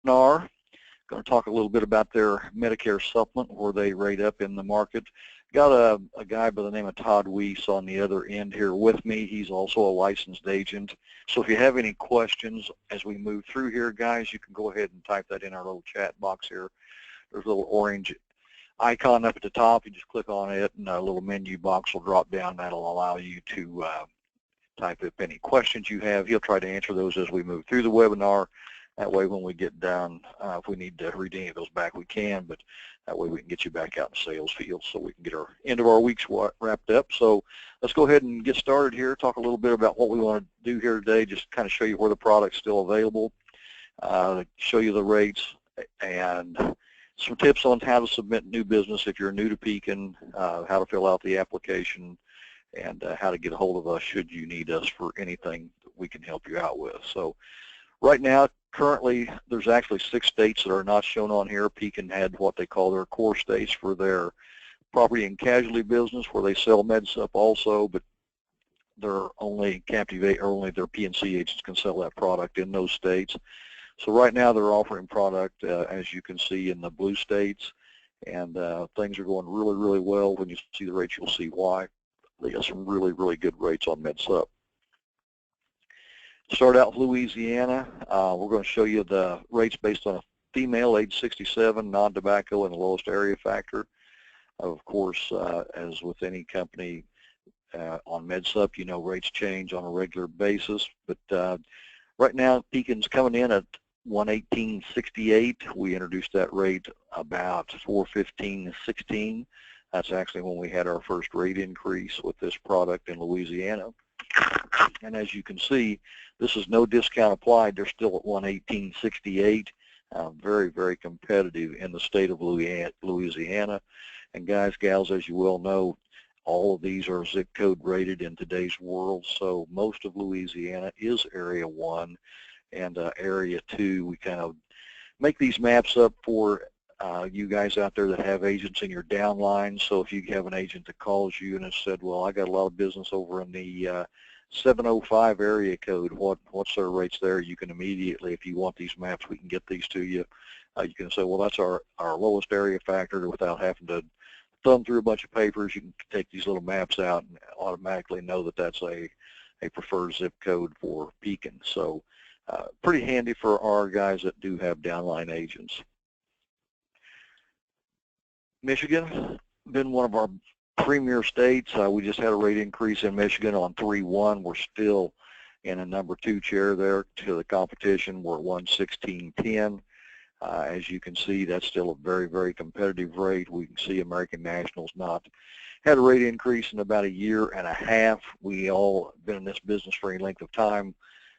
webinar. Going to talk a little bit about their Medicare supplement, where they rate up in the market. Got a guy by the name of Todd Weiss on the other end here with me. He's also a licensed agent. So if you have any questions as we move through here, guys, you can go ahead and type that in our little chat box here. There's a little orange icon up at the top. You just click on it, and a little menu box will drop down. That'll allow you to type up any questions you have. He'll try to answer those as we move through the webinar. That way, when we get down, if we need to read any of those back, we can, but that way we can get you back out in the sales field so we can get our end of our weeks wrapped up. So let's go ahead and get started here, talk a little bit about what we want to do here today, just kind of show you where the product's still available, show you the rates, and some tips on how to submit new business if you're new to Pekin, how to fill out the application, and how to get a hold of us should you need us for anything that we can help you out with. So right now, currently, there's actually 6 states that are not shown on here. Pekin had what they call their core states for their property and casualty business, where they sell Med Supp also, but they're only only their PNC agents can sell that product in those states. So right now, they're offering product, as you can see, in the blue states, and things are going really, really well. When you see the rates, you'll see why. They got some really, really good rates on Med Supp. Start out with Louisiana. We're going to show you the rates based on a female, age 67, non-tobacco, and the lowest area factor. Of course, as with any company on Med Supp, you know rates change on a regular basis. But right now, Pekin's coming in at 118.68. We introduced that rate about 415.16. That's actually when we had our first rate increase with this product in Louisiana. And as you can see, this is no discount applied. They're still at 118.68. Very, very competitive in the state of Louisiana. And guys, gals, as you well know, all of these are zip code rated in today's world. So most of Louisiana is Area 1, and Area 2, we kind of make these maps up for you guys out there that have agents in your downline. So if you have an agent that calls you and has said, well, I got a lot of business over in the 705 area code, what's their rates there? You can immediately, if you want these maps, we can get these to you. You can say, well, that's our lowest area factor, without having to thumb through a bunch of papers. You can take these little maps out and automatically know that that's a preferred zip code for Pekin. So pretty handy for our guys that do have downline agents. Michigan, been one of our premier states. We just had a rate increase in Michigan on 3/1. We're still in a number 2 chair there to the competition. We're at 116.10. As you can see, that's still a very, very competitive rate. We can see American National's not had a rate increase in about 1.5 years. We all been in this business for any length of time.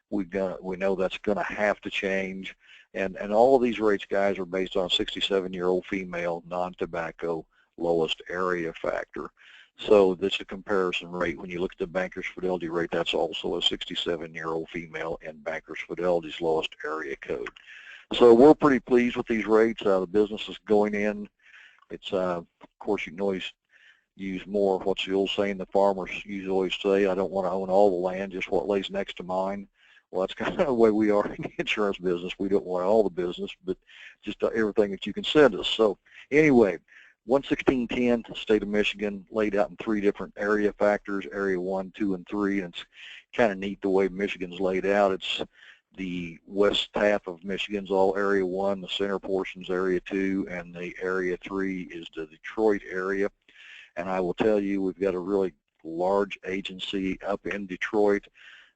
We know that's going to have to change. And all of these rates, guys, are based on a 67-year-old female, non-tobacco, lowest area factor. So that's a comparison rate. When you look at the Bankers Fidelity rate, that's also a 67-year-old female in Bankers Fidelity's lowest area code. So we're pretty pleased with these rates. The business is going in. It's, of course, you can always use more. What's the old saying the farmers usually always say? I don't want to own all the land, just what lays next to mine. Well, that's kind of the way we are in the insurance business. We don't want all the business, but just everything that you can send us. So anyway, 116.10, state of Michigan, laid out in 3 different area factors, Area 1, 2, and 3. And it's kind of neat the way Michigan's laid out. It's the west half of Michigan's all Area 1, the center portion's Area 2, and the Area 3 is the Detroit area. And I will tell you, we've got a really large agency up in Detroit.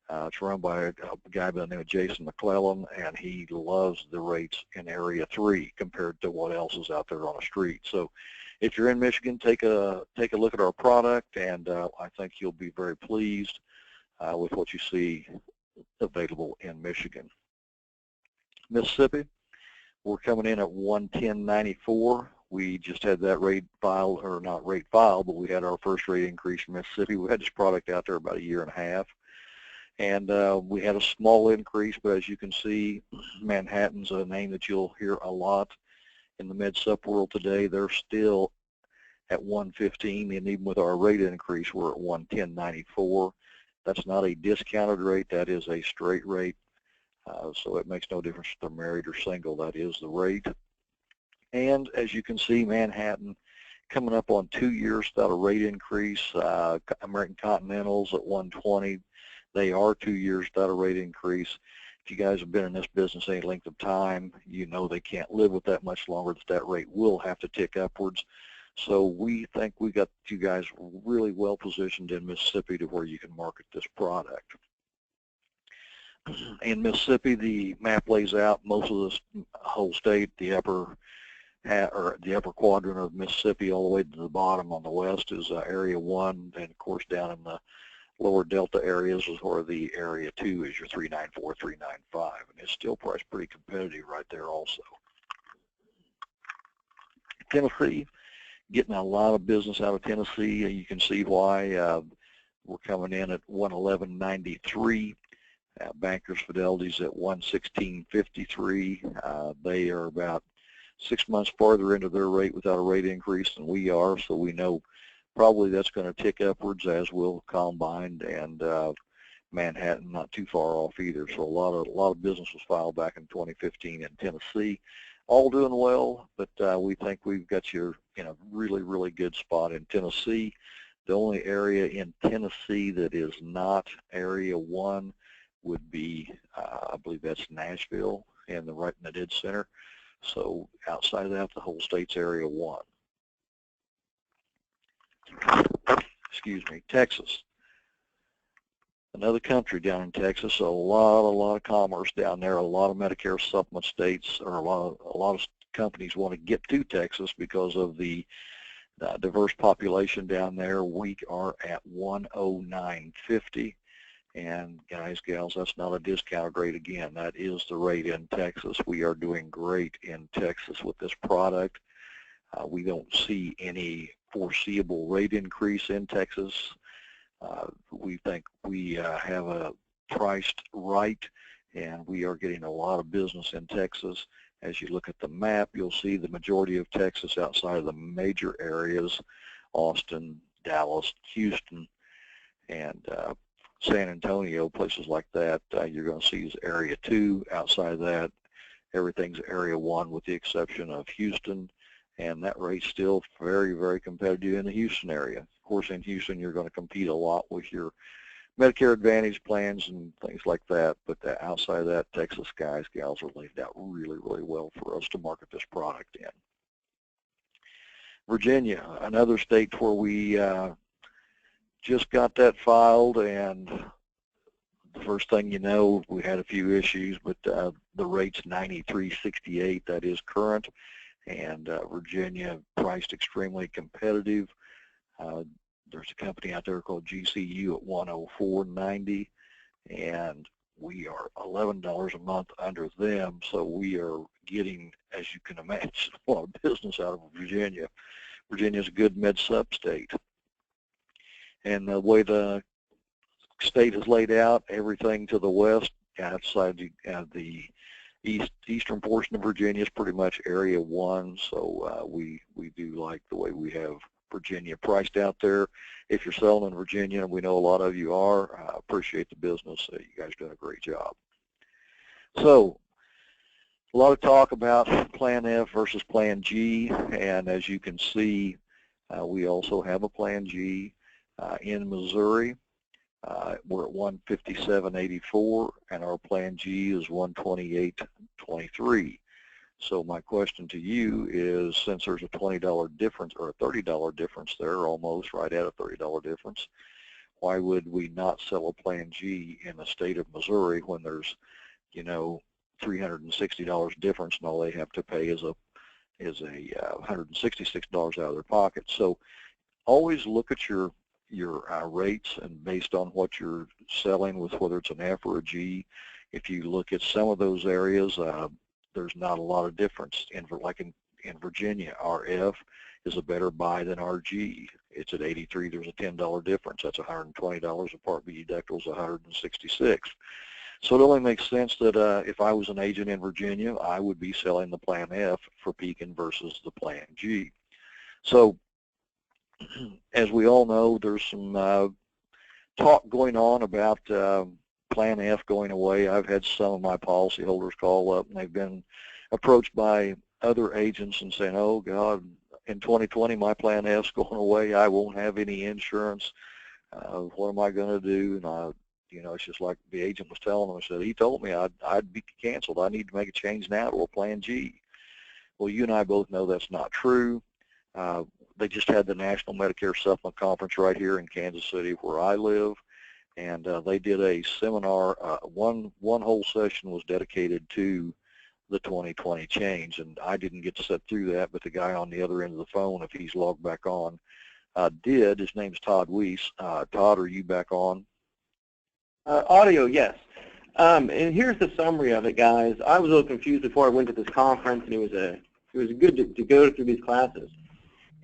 It's run by a guy by the name of Jason McClellan, and he loves the rates in Area 3 compared to what else is out there on the street. So if you're in Michigan, take a look at our product, and I think you'll be very pleased with what you see available in Michigan. Mississippi, we're coming in at 110.94. We just had that rate filed, or not rate filed, but we had our first rate increase in Mississippi. We had this product out there about 1.5 years. And we had a small increase, but as you can see, Manhattan's a name that you'll hear a lot in the Med Supp world today. They're still at 115, and even with our rate increase, we're at 110.94. That's not a discounted rate. That is a straight rate. So it makes no difference if they're married or single. That is the rate. And as you can see, Manhattan coming up on 2 years without a rate increase. American Continentals at 120. They are 2 years without a rate increase. If you guys have been in this business any length of time, you know they can't live with that much longer, that rate will have to tick upwards. So we think we got you guys really well positioned in Mississippi to where you can market this product. In Mississippi, the map lays out most of the whole state, the upper quadrant of Mississippi all the way to the bottom on the west is Area 1, and of course down in the lower Delta areas is where the Area 2 is your 394, 395, and it's still priced pretty competitive right there also. Tennessee, getting a lot of business out of Tennessee. You can see why. We're coming in at 111.93. Bankers Fidelity's at 116.53. They are about 6 months farther into their rate without a rate increase than we are, so we know probably that's going to tick upwards, as will Combine and Manhattan, not too far off either. So a lot of business was filed back in 2015 in Tennessee. All doing well, but we think we've got you in a really, really good spot in Tennessee. The only area in Tennessee that is not Area 1 would be, I believe that's Nashville, and right in the dead center. So outside of that, the whole state's Area 1. Excuse me, Texas. Another country down in Texas, so a lot of commerce down there, a lot of Medicare supplement states, or a lot of companies want to get to Texas because of the diverse population down there. We are at 109.50. And guys, gals, that's not a discount rate again. That is the rate in Texas. We are doing great in Texas with this product. We don't see any foreseeable rate increase in Texas. We think we have a priced right, and we are getting a lot of business in Texas. As you look at the map, you'll see the majority of Texas outside of the major areas, Austin, Dallas, Houston, and San Antonio, places like that, you're going to see is Area 2. Outside of that, everything's Area 1 with the exception of Houston, and that rate's still very, very competitive in the Houston area. Of course, in Houston, you're going to compete a lot with your Medicare Advantage plans and things like that, but outside of that, Texas guys, gals are laid out really, really well for us to market this product in. Virginia, another state where we just got that filed, and the first thing you know, we had a few issues, but the rate's 93.68. That is current, and Virginia priced extremely competitive. There's a company out there called GCU at 104.90, and we are $11 a month under them, so we are getting, as you can imagine, a lot of business out of Virginia. Virginia's a good Med Supp state. And the way the state is laid out, everything to the west, outside the eastern portion of Virginia is pretty much Area 1. So we do like the way we have Virginia priced out there. If you're selling in Virginia, and we know a lot of you are, I appreciate the business. You guys are doing a great job. So a lot of talk about Plan F versus Plan G, and as you can see, we also have a Plan G. In Missouri, we're at 157.84, and our Plan G is 128.23. So my question to you is, since there's a $20 difference or a $30 difference there, almost right at a $30 difference, why would we not sell a Plan G in the state of Missouri when there's, you know, $360 difference, and all they have to pay is $166 out of their pocket? So always look at your rates, and based on what you're selling with, whether it's an F or a G. If you look at some of those areas, there's not a lot of difference. Like in Virginia, our F is a better buy than our G. It's at 83. There's a $10 difference. That's $120. A Part B deductible is $166. So it only makes sense that if I was an agent in Virginia, I would be selling the Plan F for Pekin versus the Plan G. So as we all know, there's some talk going on about Plan F going away. I've had some of my policyholders call up, and they've been approached by other agents and saying, oh, God, in 2020, my Plan F's going away. I won't have any insurance. What am I going to do? And it's just like the agent was telling them. I said, he told me I'd be canceled. I need to make a change now to a Plan G. Well, you and I both know that's not true. They just had the National Medicare Supplement Conference right here in Kansas City where I live, and they did a seminar. One whole session was dedicated to the 2020 change, and I didn't get to sit through that, but the guy on the other end of the phone, if he's logged back on, did. His name's Todd Weiss. Todd, are you back on? Audio, yes. And here's the summary of it, guys. I was a little confused before I went to this conference, and it was good to go through these classes.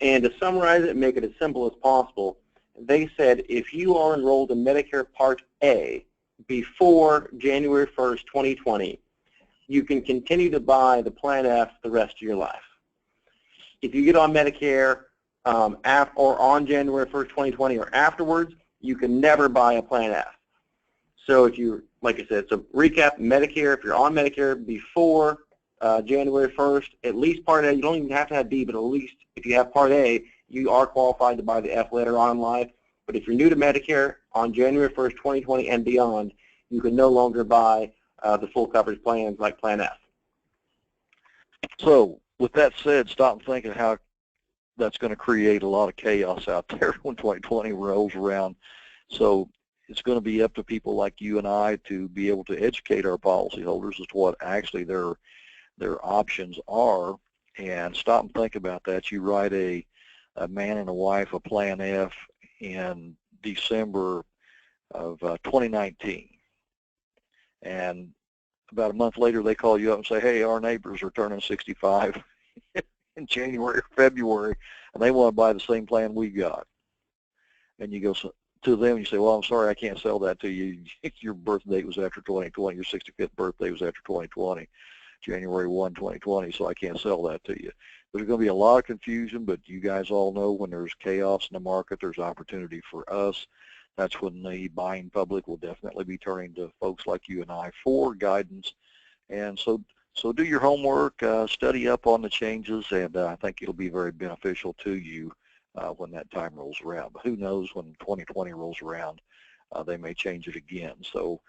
And to summarize it and make it as simple as possible, they said if you are enrolled in Medicare Part A before January 1st, 2020, you can continue to buy the Plan F the rest of your life. If you get on Medicare or on January 1st, 2020 or afterwards, you can never buy a Plan F. So if you, like I said, so recap, Medicare, if you're on Medicare before January 1st, at least Part A, you don't even have to have B, but at least if you have Part A, you are qualified to buy the F later on in life. But if you're new to Medicare on January 1st, 2020 and beyond, you can no longer buy the full coverage plans like Plan F. So with that said, stop thinking how that's going to create a lot of chaos out there when 2020 rolls around. So it's going to be up to people like you and I to be able to educate our policyholders as to what actually their options are, and stop and think about that. You write a man and a wife a Plan F in December of 2019, and about a month later they call you up and say, hey, our neighbors are turning 65 in January or February, and they want to buy the same plan we got. And you go to them and you say, well, I'm sorry, I can't sell that to you. Your birth date was after 2020. Your 65th birthday was after 2020, January 1, 2020, so I can't sell that to you. There's going to be a lot of confusion, but you guys all know when there's chaos in the market, there's opportunity for us. That's when the buying public will definitely be turning to folks like you and I for guidance. And so do your homework, study up on the changes, and I think it'll be very beneficial to you when that time rolls around. But who knows, when 2020 rolls around, they may change it again. So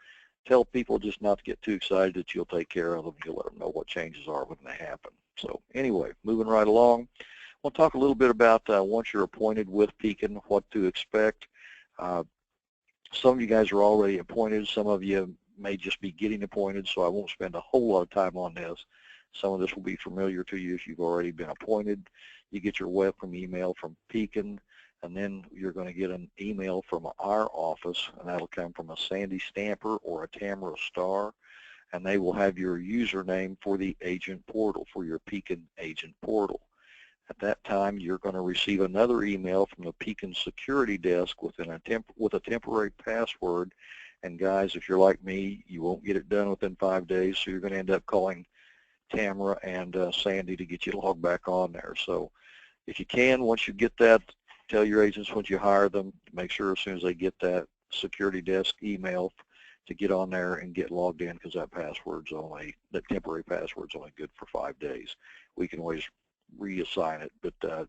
tell people just not to get too excited, that you'll take care of them. You'll let them know what changes are when they happen. So anyway, moving right along, we'll talk a little bit about once you're appointed with Pekin, what to expect. Some of you guys are already appointed. Some of you may just be getting appointed, so I won't spend a whole lot of time on this. Some of this will be familiar to you if you've already been appointed. You get your welcome email from Pekin, and then you're going to get an email from our office, and that'll come from a Sandy Stamper or a Tamara Star, and they will have your username for the agent portal, for your Pekin agent portal. At that time, you're going to receive another email from the Pekin security desk with a temporary password. And guys, if you're like me, you won't get it done within 5 days, so you're going to end up calling Tamara and Sandy to get you logged back on there. So if you can, once you get that, tell your agents once you hire them, make sure as soon as they get that security desk email to get on there and get logged in, because that temporary password's only good for 5 days. We can always reassign it, but it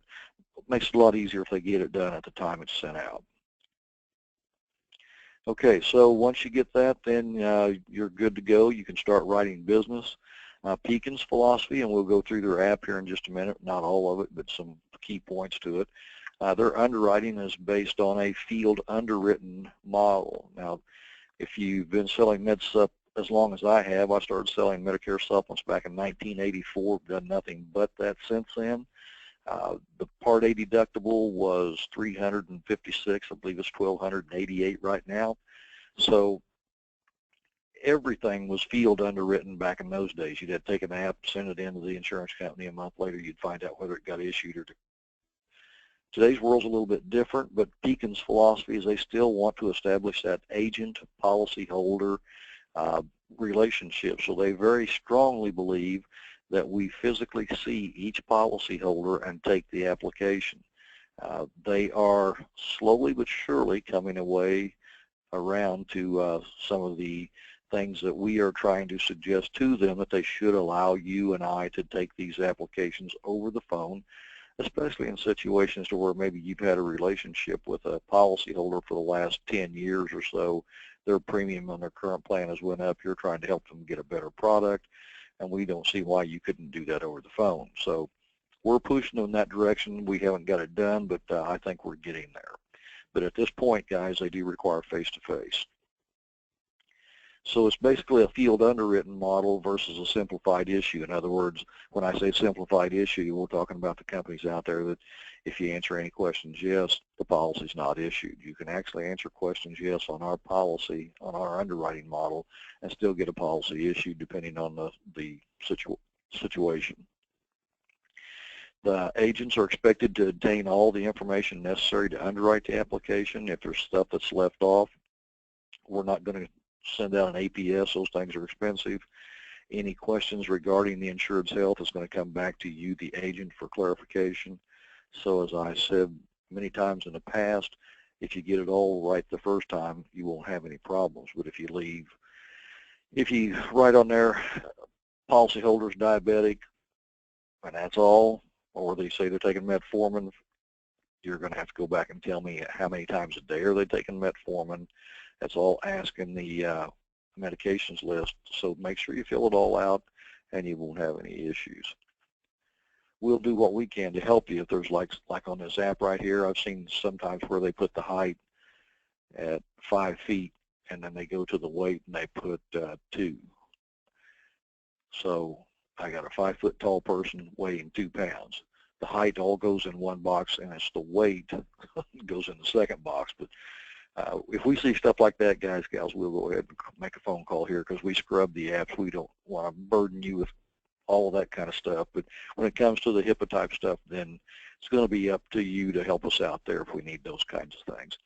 makes it a lot easier if they get it done at the time it's sent out. Okay, so once you get that, then you're good to go. You can start writing business. Pekin's philosophy, and we'll go through their app here in just a minute, not all of it, but some key points to it. Their underwriting is based on a field underwritten model. Now, if you've been selling Med Supp as long as I have, I started selling Medicare supplements back in 1984, done nothing but that since then. The Part A deductible was $356, I believe it's $1,288 right now. So everything was field underwritten back in those days. You'd have to take an app, send it into the insurance company, a month later you'd find out whether it got issued or declined. Today's world's a little bit different, but Pekin's philosophy is they still want to establish that agent-policyholder relationship. So they very strongly believe that we physically see each policyholder and take the application. They are slowly but surely coming away around to some of the things that we are trying to suggest to them, that they should allow you and I to take these applications over the phone, especially in situations to where maybe you've had a relationship with a policyholder for the last 10 years or so. Their premium on their current plan has went up. You're trying to help them get a better product, and we don't see why you couldn't do that over the phone. So we're pushing in that direction. We haven't got it done, but I think we're getting there. But at this point, guys, they do require face-to-face. So it's basically a field underwritten model versus a simplified issue. In other words, when I say simplified issue, we're talking about the companies out there that if you answer any questions yes, the policy's not issued. You can actually answer questions yes on our policy, on our underwriting model, and still get a policy issued depending on the situation. The agents are expected to obtain all the information necessary to underwrite the application. If there's stuff that's left off, we're not going to send out an APS. Those things are expensive. Any questions regarding the insured's health is going to come back to you, the agent, for clarification. So as I said many times in the past, if you get it all right the first time, you won't have any problems. But if you write on there, policyholder's diabetic, and that's all, or they say they're taking metformin, you're going to have to go back and tell me how many times a day are they taking metformin. That's all asked in the medications list. So make sure you fill it all out, and you won't have any issues. We'll do what we can to help you. If there's like on this app right here, I've seen sometimes where they put the height at 5 feet, and then they go to the weight and they put 2. So I got a 5 foot tall person weighing 2 pounds. The height all goes in one box, and it's the weight goes in the second box. But if we see stuff like that, guys, gals, we'll go ahead and make a phone call here because we scrub the apps. We don't want to burden you with all of that kind of stuff. But when it comes to the HIPAA type stuff, then it's going to be up to you to help us out there if we need those kinds of things.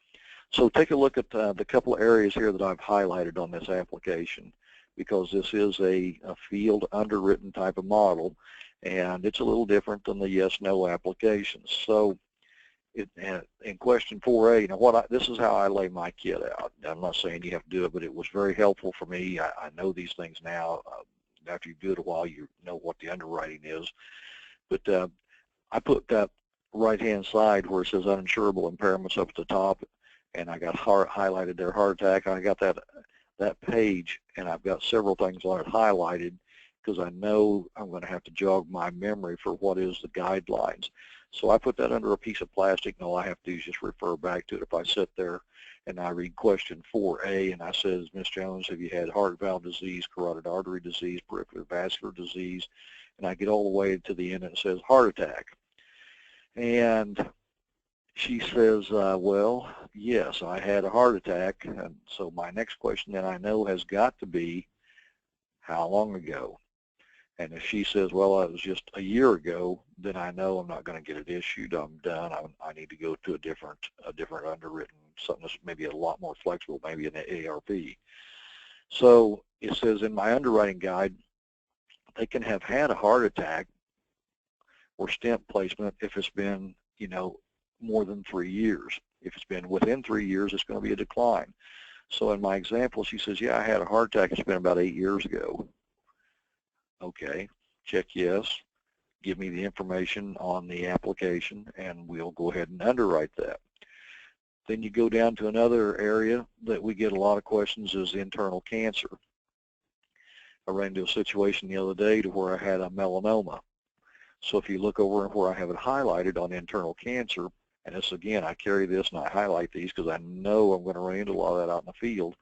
So take a look at the couple of areas here that I've highlighted on this application, because this is a field underwritten type of model, and it's a little different than the yes/no applications. So in question 4A, now this is how I lay my kit out. I'm not saying you have to do it, but it was very helpful for me. I know these things now. After you do it a while, you know what the underwriting is. But I put that right-hand side where it says uninsurable impairments up at the top, and I got highlighted there, heart attack. I got that page, and I've got several things on it highlighted because I know I'm going to have to jog my memory for what is the guidelines. So I put that under a piece of plastic, and all I have to do is just refer back to it. If I sit there and I read question 4A and I says, Ms. Jones, have you had heart valve disease, carotid artery disease, peripheral vascular disease? And I get all the way to the end and it says heart attack. And she says, well, yes, I had a heart attack. And so my next question then I know has got to be, how long ago? And if she says, well, it was just a year ago, then I know I'm not going to get it issued. I'm done. I need to go to a different underwritten, something that's maybe a lot more flexible, maybe an ARP. So it says in my underwriting guide, they can have had a heart attack or stent placement if it's been, more than 3 years. If it's been within 3 years, it's going to be a decline. So in my example, she says, yeah, I had a heart attack. It's been about 8 years ago. Okay, check yes. Give me the information on the application, and we'll go ahead and underwrite that. Then you go down to another area that we get a lot of questions is internal cancer. I ran into a situation the other day to where I had a melanoma. So if you look over where I have it highlighted on internal cancer, and this again, I carry this and I highlight these because I know I'm going to run into a lot of that out in the field.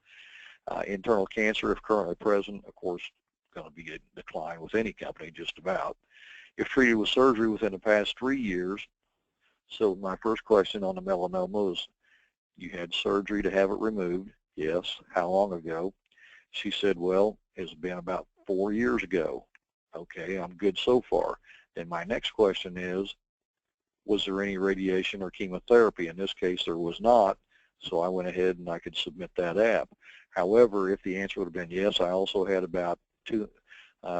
Internal cancer, if currently present, of course, going to be a decline with any company just about. If treated with surgery within the past 3 years, so my first question on the melanoma was, you had surgery to have it removed? Yes. How long ago? She said, well, it's been about 4 years ago. Okay, I'm good so far. Then my next question is, was there any radiation or chemotherapy? In this case, there was not, so I went ahead and I could submit that app. However, if the answer would have been yes, I also had about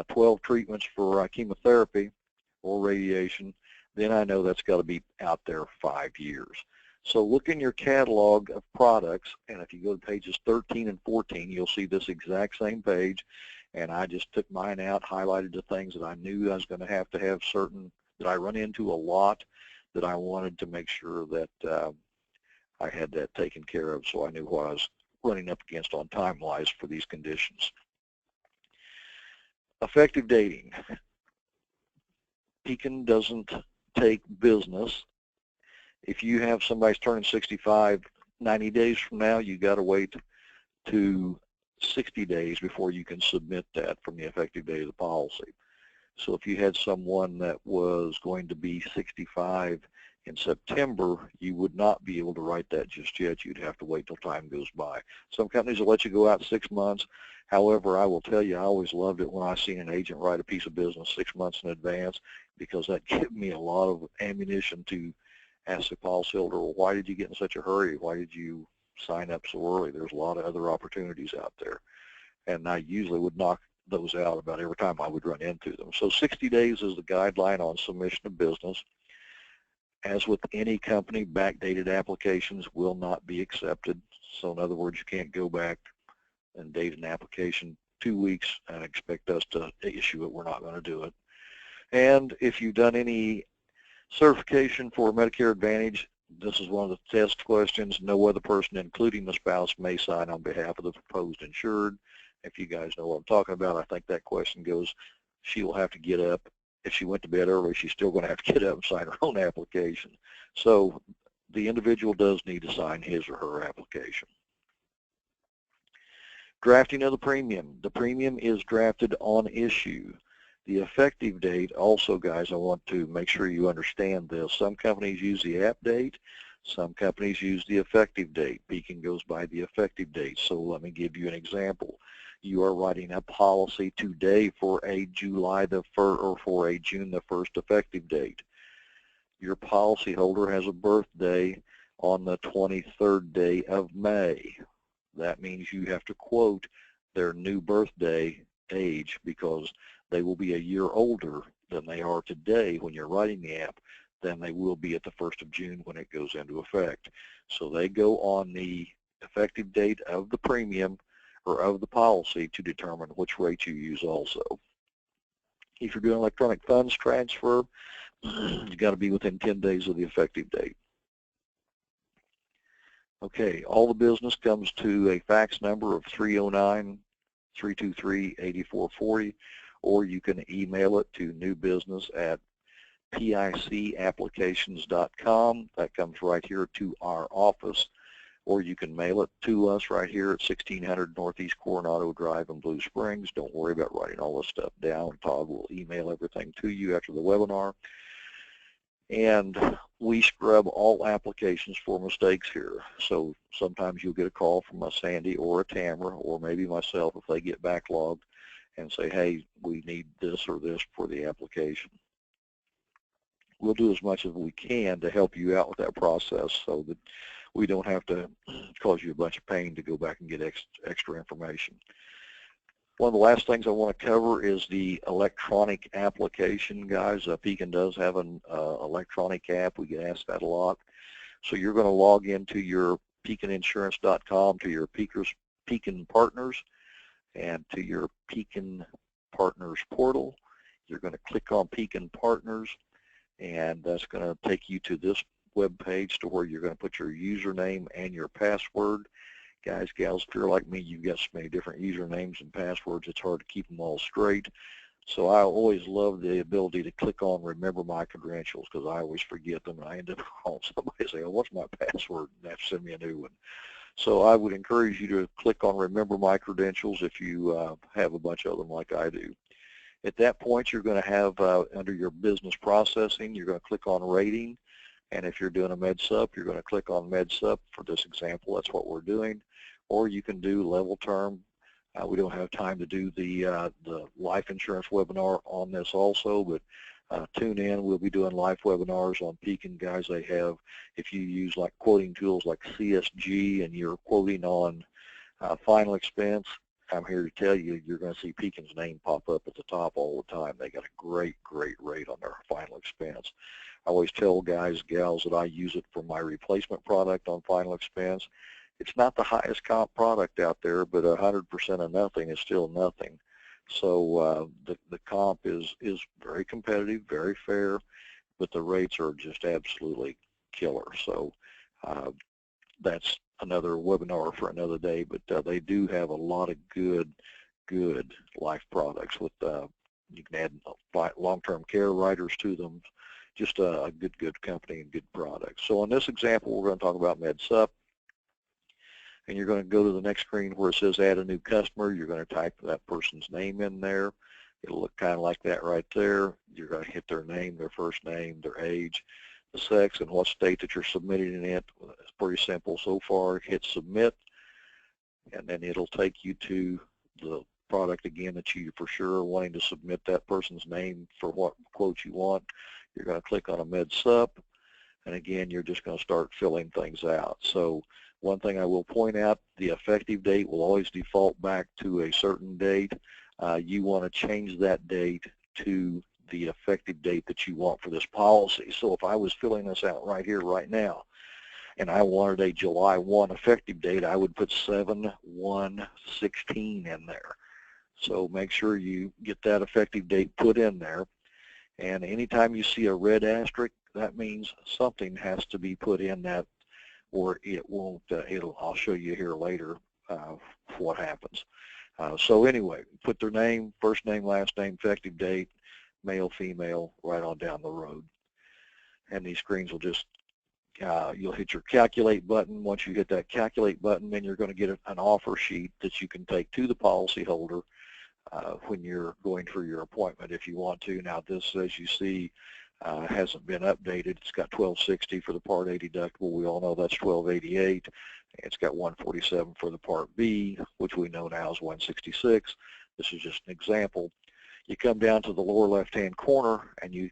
12 treatments for chemotherapy or radiation, then I know that's got to be out there 5 years. So look in your catalog of products, and if you go to pages 13 and 14, you'll see this exact same page. And I just took mine out, highlighted the things that I knew I was going to have certain, that I run into a lot, that I wanted to make sure that I had that taken care of, so I knew what I was running up against on time-wise for these conditions. Effective dating. Pekin doesn't take business. If you have somebody's turning 65 90 days from now, you got to wait to 60 days before you can submit that from the effective date of the policy. So if you had someone that was going to be 65 in September, you would not be able to write that just yet. You'd have to wait till time goes by. Some companies will let you go out 6 months. However, I will tell you, I always loved it when I seen an agent write a piece of business 6 months in advance, because that gave me a lot of ammunition to ask the policyholder, well, why did you get in such a hurry? Why did you sign up so early? There's a lot of other opportunities out there. And I usually would knock those out about every time I would run into them. So 60 days is the guideline on submission of business. As with any company, backdated applications will not be accepted. So in other words, you can't go back and date an application 2 weeks and expect us to issue it. We're not going to do it. And if you've done any certification for Medicare Advantage, this is one of the test questions. No other person, including the spouse, may sign on behalf of the proposed insured. If you guys know what I'm talking about, I think that question goes, she will have to get up. If she went to bed early, she's still going to have to get up and sign her own application. So the individual does need to sign his or her application. Drafting of the premium. The premium is drafted on issue. The effective date, also, guys, I want to make sure you understand this. Some companies use the app date. Some companies use the effective date. Pekin goes by the effective date. So let me give you an example. You are writing a policy today for a July the 1st or for a June the 1st effective date. Your policyholder has a birthday on the 23rd day of May. That means you have to quote their new birthday age, because they will be a year older than they are today when you're writing the app than they will be at the 1st of June when it goes into effect. So they go on the effective date of the premium or of the policy to determine which rate you use also. If you're doing electronic funds transfer, you got to be within 10 days of the effective date. Okay, all the business comes to a fax number of 309-323-8440, or you can email it to newbusiness@picapplications.com. That comes right here to our office, or you can mail it to us right here at 1600 Northeast Coronado Drive in Blue Springs. Don't worry about writing all this stuff down. Todd will email everything to you after the webinar. And we scrub all applications for mistakes here. So sometimes you'll get a call from a Sandy or a Tamara or maybe myself if they get backlogged and say, hey, we need this or this for the application. We'll do as much as we can to help you out with that process so that we don't have to cause you a bunch of pain to go back and get extra information. One of the last things I want to cover is the electronic application, guys. Pekin does have an electronic app. We get asked that a lot. So you're going to log into your PekinInsurance.com to your Pekin Partners and to your Pekin Partners portal. You're going to click on Pekin Partners, and that's going to take you to this web page to where you're going to put your username and your password. Guys, gals, if you're like me, you've got so many different usernames and passwords, it's hard to keep them all straight. So I always love the ability to click on Remember My Credentials, because I always forget them, and I end up calling somebody and saying, oh, what's my password? And they have to send me a new one. So I would encourage you to click on Remember My Credentials if you have a bunch of them like I do. At that point, you're going to have, under your business processing, you're going to click on Rating. And if you're doing a Med Supp, you're going to click on Med Supp. For this example, that's what we're doing. Or you can do level term. We don't have time to do the life insurance webinar on this also, but tune in. We'll be doing live webinars on Pekin, guys. They have, if you use like quoting tools like CSG and you're quoting on final expense, I'm here to tell you, you're going to see Pekin's name pop up at the top all the time. They got a great, great rate on their final expense. I always tell guys, gals that I use it for my replacement product on final expense. It's not the highest comp product out there, but 100% of nothing is still nothing. So the comp is very competitive, very fair, but the rates are just absolutely killer. So that's another webinar for another day, but they do have a lot of good life products with you can add long-term care riders to them. Just a good company and good products. So on this example, we're going to talk about Med Supp, and you're going to go to the next screen where it says add a new customer. You're going to type that person's name in there. It'll look kind of like that right there. You're going to hit their name, their first name, their age, the sex, and what state that you're submitting in it. It's pretty simple so far. Hit submit, and then it'll take you to the product again that you for sure are wanting to submit that person's name for what quote you want. You're going to click on a Med Supp, and again, you're just going to start filling things out. So one thing I will point out, the effective date will always default back to a certain date. You want to change that date to the effective date that you want for this policy. So if I was filling this out right here, right now, and I wanted a July 1 effective date, I would put 7/1/16 in there. So make sure you get that effective date put in there. And anytime you see a red asterisk, that means something has to be put in that, or it won't. I'll show you here later what happens. So anyway, put their name, first name, last name, effective date, male, female, right on down the road. And these screens will just, you'll hit your calculate button. Once you hit that calculate button, then you're going to get an offer sheet that you can take to the policyholder when you're going for your appointment if you want to. Now this, as you see, hasn't been updated. It's got $1,260 for the Part A deductible. We all know that's $1,288. It's got $147 for the Part B, which we know now is $166. This is just an example. You come down to the lower left-hand corner and you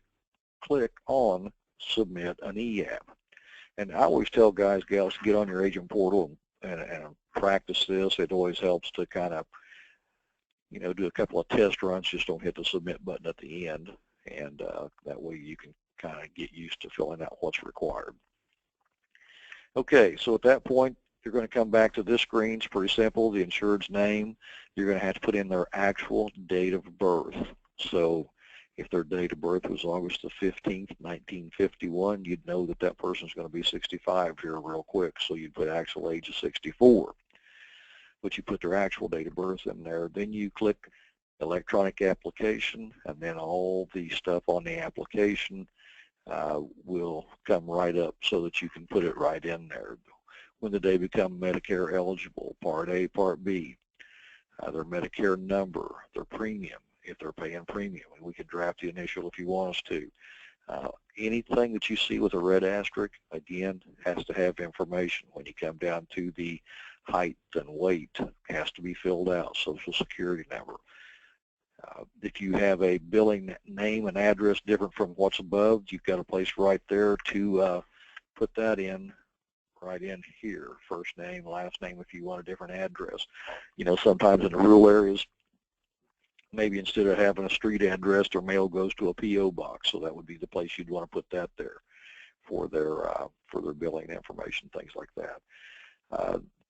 click on Submit an e-app. And I always tell guys, gals, to get on your agent portal and practice this. It always helps to kind of, you know, do a couple of test runs. Just don't hit the submit button at the end, and that way you can kind of get used to filling out what's required. Okay, so at that point, you're going to come back to this screen. It's pretty simple. The insured's name. You're going to have to put in their actual date of birth. So if their date of birth was August the 15th, 1951, you'd know that that person's going to be 65 here real quick. So you'd put actual age of 64. But you put their actual date of birth in there. Then you click electronic application, and then all the stuff on the application will come right up so that you can put it right in there. When did they become Medicare eligible? Part A, Part B, their Medicare number, their premium, if they're paying premium. And we can draft the initial if you want us to. Anything that you see with a red asterisk, again, has to have information. When you come down to the height and weight, has to be filled out, Social Security number. If you have a billing name and address different from what's above, you've got a place right there to put that in, right in here. First name, last name if you want a different address. You know, sometimes in the rural areas, maybe instead of having a street address, their mail goes to a P.O. box, so that would be the place you'd want to put that there for their billing information, things like that.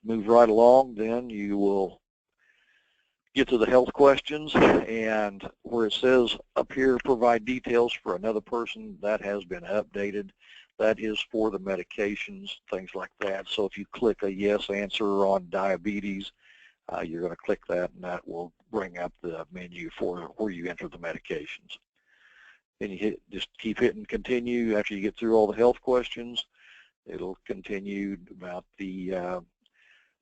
Move right along, then you will get to the health questions, and where it says up here, provide details for another person, that has been updated. That is for the medications, things like that. So if you click a yes answer on diabetes, you're going to click that, and that will bring up the menu for where you enter the medications. Then you just keep hitting continue. After you get through all the health questions, it'll continue about the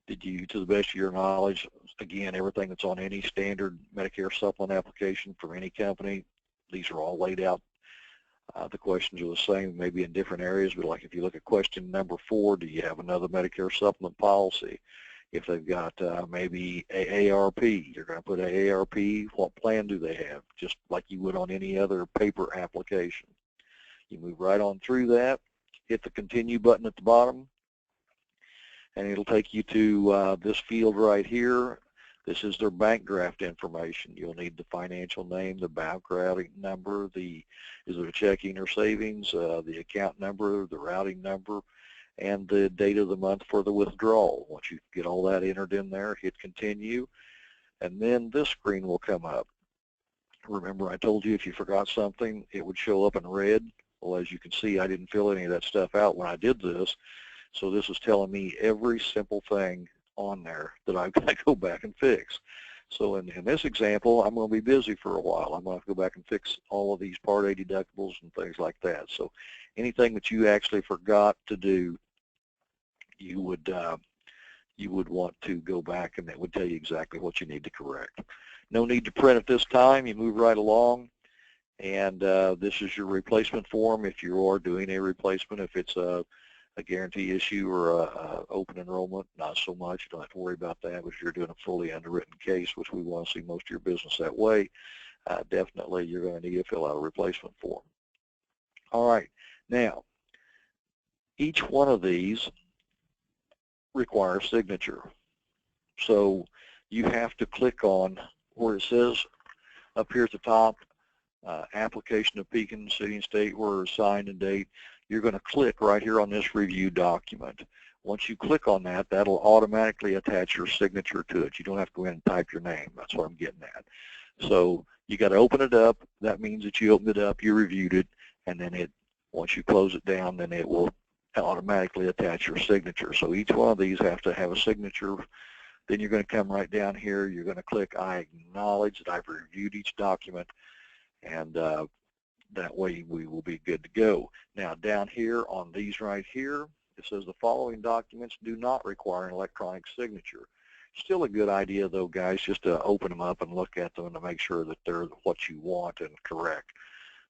did you, to the best of your knowledge, again, everything that's on any standard Medicare supplement application from any company, these are all laid out. The questions are the same, maybe in different areas, but like if you look at question number 4, do you have another Medicare supplement policy? If they've got maybe AARP, you're going to put AARP. What plan do they have? Just like you would on any other paper application. You move right on through that, hit the continue button at the bottom, and it'll take you to this field right here. This is their bank draft information. You'll need the financial name, the bank routing number, is it a checking or savings, the account number, the routing number, and the date of the month for the withdrawal. Once you get all that entered in there, hit continue, and then this screen will come up. Remember, I told you if you forgot something, it would show up in red. Well, as you can see, I didn't fill any of that stuff out when I did this, so this is telling me every simple thing on there that I've got to go back and fix. So in this example, I'm going to be busy for a while. I'm going to have to go back and fix all of these Part A deductibles and things like that. So anything that you actually forgot to do, you would want to go back, and that would tell you exactly what you need to correct. No need to print at this time. You move right along, and this is your replacement form if you are doing a replacement. If it's a guarantee issue or a open enrollment, not so much. You don't have to worry about that, but if you're doing a fully underwritten case, which we want to see most of your business that way, definitely you're going to need to fill out a replacement form. All right, now each one of these requires signature. So you have to click on where it says up here at the top, application of Pekin City and State where signed and date. You're going to click right here on this review document. Once you click on that, that'll automatically attach your signature to it. You don't have to go in and type your name. That's what I'm getting at. So you got to open it up. That means that you opened it up, you reviewed it, and then once you close it down, then it will automatically attach your signature. So each one of these have to have a signature. Then you're going to come right down here. You're going to click I acknowledge that I've reviewed each document, and that way we will be good to go. Now down here on these right here, it says the following documents do not require an electronic signature. Still a good idea though, guys, just to open them up and look at them and to make sure that they're what you want and correct.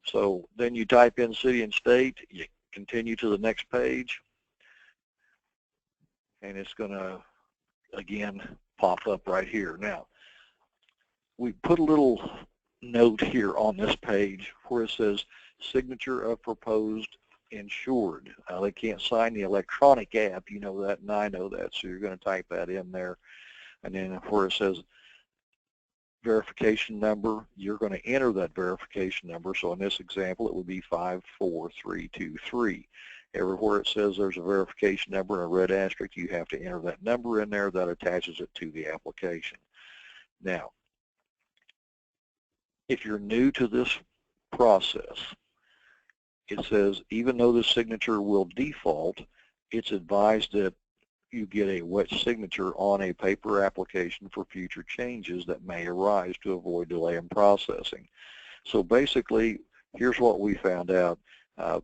So then you type in city and state, you continue to the next page, and it's going to again pop up right here. Now we put a little note here on this page where it says signature of proposed insured. They can't sign the electronic app, you know that, and I know that, so you're going to type that in there. And then where it says verification number, you're going to enter that verification number. So in this example, it would be 54323. Everywhere it says there's a verification number in a red asterisk, you have to enter that number in there. That attaches it to the application. Now, if you're new to this process, it says even though the signature will default, it's advised that you get a wet signature on a paper application for future changes that may arise to avoid delay in processing. So basically, here's what we found out.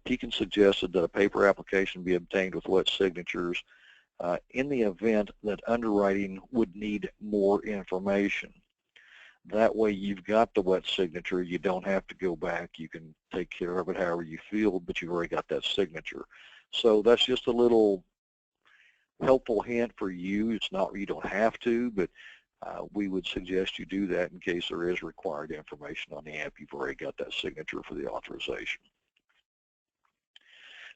Pekin suggested that a paper application be obtained with wet signatures in the event that underwriting would need more information. That way you've got the wet signature. You don't have to go back. You can take care of it however you feel, but you've already got that signature. So that's just a little helpful hint for you. It's not, you don't have to, but we would suggest you do that in case there is required information on the app. You've already got that signature for the authorization.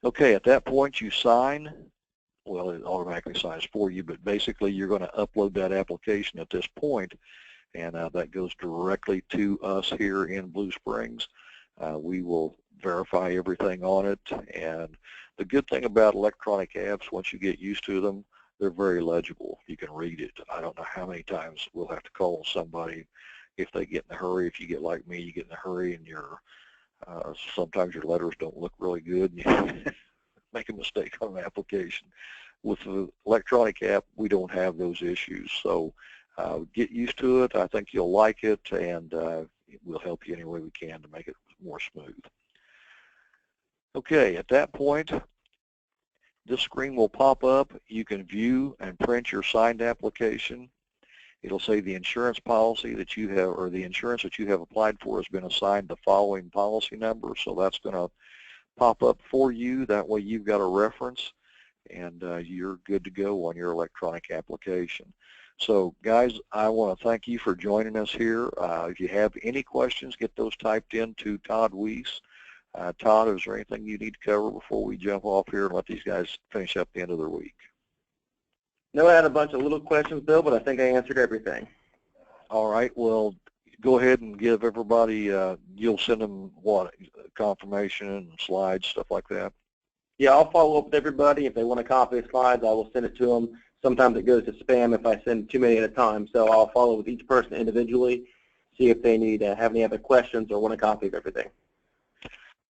Okay, at that point you sign. Well, it automatically signs for you, but basically you're going to upload that application at this point, and that goes directly to us here in Blue Springs. We will verify everything on it, and the good thing about electronic apps, once you get used to them, they're very legible. You can read it. I don't know how many times we'll have to call somebody if they get in a hurry. If you get like me, you get in a hurry and sometimes your letters don't look really good and you make a mistake on an application. With the electronic app, we don't have those issues. So get used to it. I think you'll like it, and we'll help you any way we can to make it more smooth. Okay, at that point, this screen will pop up. You can view and print your signed application. It'll say the insurance policy that you have, or the insurance that you have applied for has been assigned the following policy number. So that's going to pop up for you. That way you've got a reference, and you're good to go on your electronic application. So guys, I want to thank you for joining us here. If you have any questions, get those typed in to Todd Weiss. Todd, is there anything you need to cover before we jump off here and let these guys finish up the end of their week? No, I had a bunch of little questions, Bill, but I think I answered everything. All right. Well, go ahead and give everybody, you'll send them what, confirmation and slides, stuff like that? Yeah, I'll follow up with everybody. If they want a copy of slides, I will send it to them. Sometimes it goes to spam if I send too many at a time, so I'll follow with each person individually, see if they need have any other questions or want a copy of everything.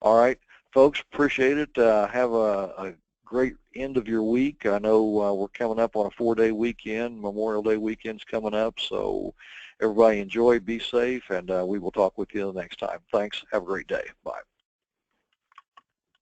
All right, folks, appreciate it. Have a great end of your week. I know we're coming up on a 4-day weekend. Memorial Day weekend's coming up, so everybody enjoy, be safe, and we will talk with you the next time. Thanks. Have a great day. Bye.